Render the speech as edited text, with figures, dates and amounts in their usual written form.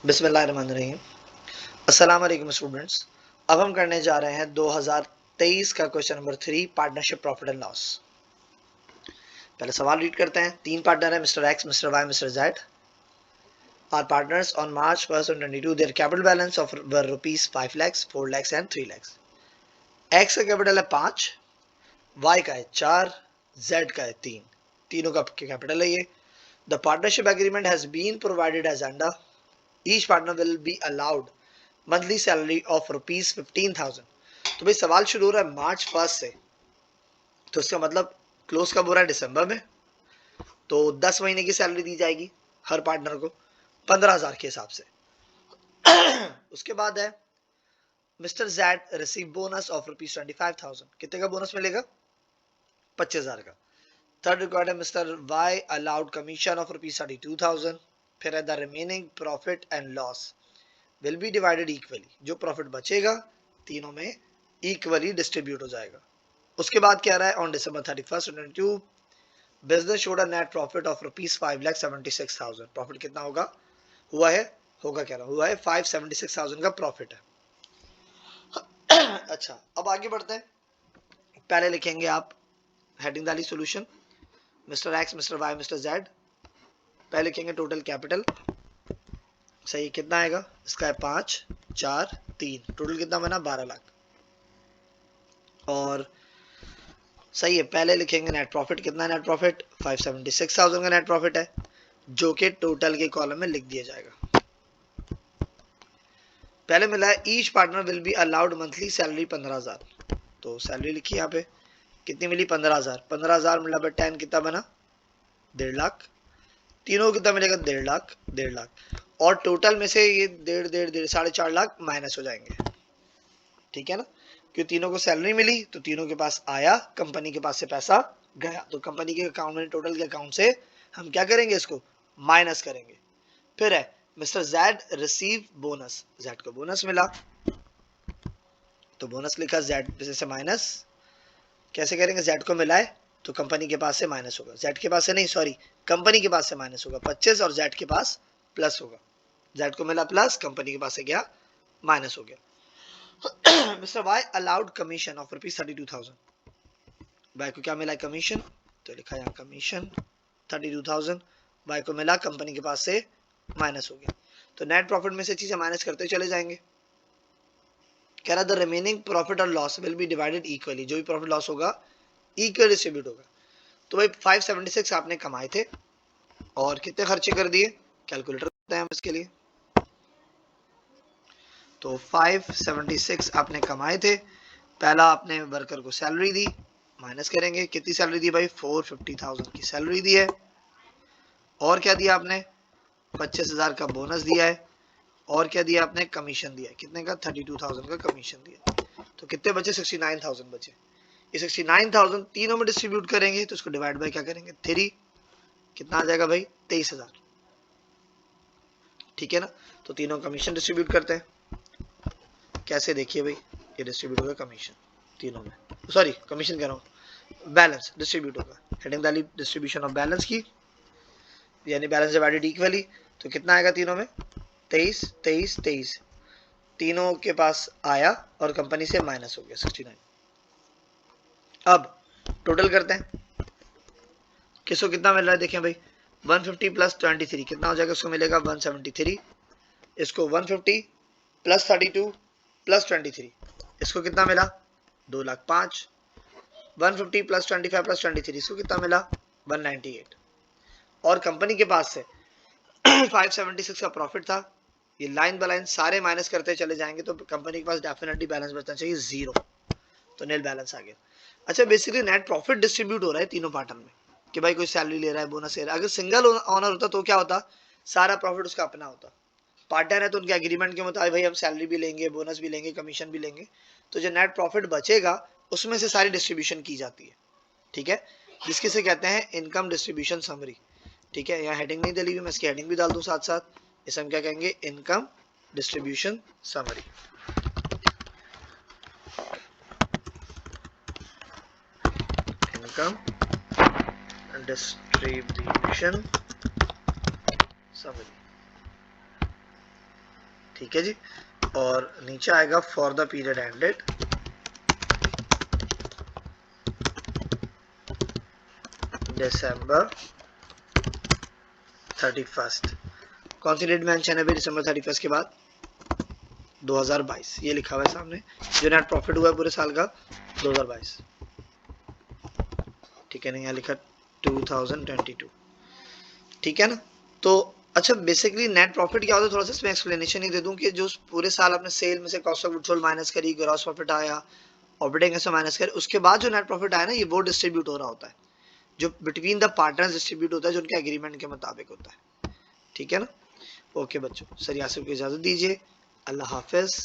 बिस्मिल्लाहिर्रहमानिर्रहीम। अस्सलाम वालेकुम स्टूडेंट्स। अब हम करने जा रहे हैं 2023 का question number 3, partnership profit and loss. पहले सवाल रीड करते हैं। 3 पार्टनर है, Mister X, Mister Y, Mister Z. Are partners on March 1, 2022 their capital balance of were rupees 5 lakhs, 4 lakhs and 3 lakhs। X का कैपिटल है 5, वाई का है 4, Z का है 3। तीनों का कैपिटल है ये। The partnership agreement has been provided as under each partner will be allowed monthly salary of rupees 15,000। तो भाई सवाल शुरू हो रहा है March 1 से, तो इसका मतलब क्लोज कब हो रहा है? दिसंबर में। तो 10 महीने की सैलरी दी जाएगी हर पार्टनर को 15,000 के हिसाब से। उसके बाद है Mister Z receive bonus of rupees 25,000। कितने का बोनस मिलेगा? 25,000 का। थर्ड रिकॉर्ड है Mister Y allowed commission of rupees 32,000। फिर है the remaining profit and loss will be divided equally. जो प्रॉफिट बचेगा तीनों में इक्वली डिस्ट्रीब्यूट हो जाएगा। उसके बाद क्या रहा है? On December 31, 2022 business showed a net profit of rupees 5,76,000। Profit कितना होगा? हुआ है, होगा क्या रहा, हुआ है 576,000 का प्रॉफिट है। अच्छा, अब आगे बढ़ते हैं। पहले लिखेंगे आप हेडिंग डाली solution, Mister X, Mister Y, Mister Z. पहले लिखेंगे टोटल कैपिटल। सही, कितना आएगा? इसका है 5, 4, 3। टोटल कितना बना? 12 लाख। और सही है, पहले लिखेंगे नेट प्रॉफिट। कितना नेट प्रॉफिट? 576,000 का नेट प्रॉफिट है, जो कि टोटल के कॉलम में लिख दिया जाएगा। पहले मिला है each partner will be allowed monthly salary 15,000। तो सैलरी लिखी यहाँ पे, कितनी मिली? 15,000। 15,000 मिला बाय 10 कितना बना? 1.5 लाख। तीनों को कितना मिलेगा? 1.5 लाख, 1.5 लाख। और टोटल में से ये 1.5 4.5 लाख माइनस हो जाएंगे, ठीक है ना? क्योंकि तीनों को सैलरी मिली तो तीनों के पास आया, कंपनी के पास से पैसा गया, तो कंपनी के अकाउंट में, टोटल के अकाउंट से हम क्या करेंगे? इसको माइनस करेंगे। फिर है Mister Z receive bonus. Z को बोनस मिला तो बोनस लिखा, जेड से माइनस। कैसे करेंगे? जेड को मिला है तो कंपनी के पास से माइनस होगा, जेड के पास से नहीं, सॉरी, कंपनी के पास से माइनस होगा 25 और जेड के पास प्लस होगा। जेड को मिला प्लस, कंपनी के पास से गया माइनस हो गया। Mister Y allowed commission of rupees 32,000। Y को क्या मिला? कमीशन, तो लिखा यहाँ कमीशन 32,000। वाई को मिला, कंपनी के पास से माइनस हो गया, तो नेट प्रॉफिट में से चीजें माइनस करते चले जाएंगे। कह रहा द रिमेनिंग प्रॉफिट और loss will be divided equally. जो भी प्रॉफिट लॉस होगा इक्वल डिस्ट्रीब्यूट होगा। तो भाई 576 आपने कमाए थे और कितने खर्चे कर दिए? कैलकुलेटर करते हैं हम इसके लिए। तो 576 आपने कमाए थे। पहला आपने वर्कर को सैलरी दी, माइनस करेंगे। कितनी सैलरी दी भाई? 450,000 की सैलरी दी है। और क्या दिया आपने? 25,000 का बोनस दिया है। और क्या दिया आपने? कमीशन दिया। कितने का? 32,000 का कमीशन दिया। तो कितने बचे? 69,000 बचे। ये 69,000 तीनों में डिस्ट्रीब्यूट करेंगे तो इसको डिवाइड बाय क्या करेंगे? 3। कितना आ जाएगा भाई? 23,000, ठीक है ना? तो तीनों कमीशन डिस्ट्रीब्यूट करते हैं। कैसे? देखिए भाई, ये डिस्ट्रीब्यूट होगा कमीशन तीनों में, सॉरी कमीशन कह रहा हूँ, बैलेंस डिस्ट्रीब्यूट होगा। हेडिंग डाली डिस्ट्रीब्यूशन ऑफ बैलेंस की, यानी बैलेंस डिवाइडेड इक्वली। तो कितना आएगा तीनों में? 23, 23, 23। तीनों के पास आया और कंपनी से माइनस हो गया 69। अब टोटल करते हैं, किसको कितना मिल रहा है? देखें भाई, 150 प्लस 23 कितना हो जाएगा? उसको मिलेगा 173। इसको 150 प्लस 32 प्लस 23, इसको कितना मिला? 2,05,000। 150 प्लस 25 प्लस 23, इसको कितना मिला? 198। और कंपनी के पास से 576 का प्रॉफिट था। ये लाइन बाय लाइन सारे माइनस करते चले जाएंगे तो कंपनी के पास डेफिनेटली बैलेंस बचना चाहिए 0, तो नील बैलेंस आ गया। अच्छा, बेसिकली नेट प्रॉफिट डिस्ट्रीब्यूट हो रहा है तीनों पार्टनर में, कि भाई कोई सैलरी ले रहा है, बोनस ले रहा है। अगर सिंगल ओनर होता तो क्या होता? सारा प्रॉफिट उसका अपना होता। पार्टनर है तो उनके एग्रीमेंट के मुताबिक भाई हम सैलरी भी लेंगे, बोनस भी लेंगे, कमीशन भी लेंगे। तो जो नेट प्रॉफिट बचेगा उसमें से सारी डिस्ट्रीब्यूशन की जाती है, ठीक है, जिसके से कहते हैं इनकम डिस्ट्रीब्यूशन समरी। ठीक है, यहाँ हेडिंग नहीं डाली हुई, मैं इसकी हेडिंग भी डाल दूं साथ साथ। इसे हम क्या कहेंगे? Income distribution summary. Income distribution summary. ठीक है जी। और नीचे आएगा for the period ended December 31st। कौन सी डेट मेंशन है भाई December 31st के बाद? 2022, ये लिखा हुआ है सामने। जो नेट प्रॉफिट हुआ है पूरे साल का 2022, ठीक है ना, यहाँ लिखा 2022, ठीक है ना। तो अच्छा, बेसिकली नेट प्रॉफिट क्या होता है, थोड़ा सा इसमें एक्सप्लेनेशन ही दे दूं कि जो पूरे साल आपने सेल में से cost of goods sold minus करी, ग्रॉस प्रॉफिट आया, ऑपरेटिंग एक्सपेंस माइनस करे, उसके बाद जो नेट प्रॉफिट आया ना, ये वो डिस्ट्रीब्यूट हो रहा होता है, जो बिटवीन द पार्टनर्स डिस्ट्रीब्यूट होता है, जो उनके एग्रीमेंट के मुताबिक होता है, ठीक है ना। ओके बच्चों, सर यासिर को इजाजत दीजिए, अल्लाह हाफिज।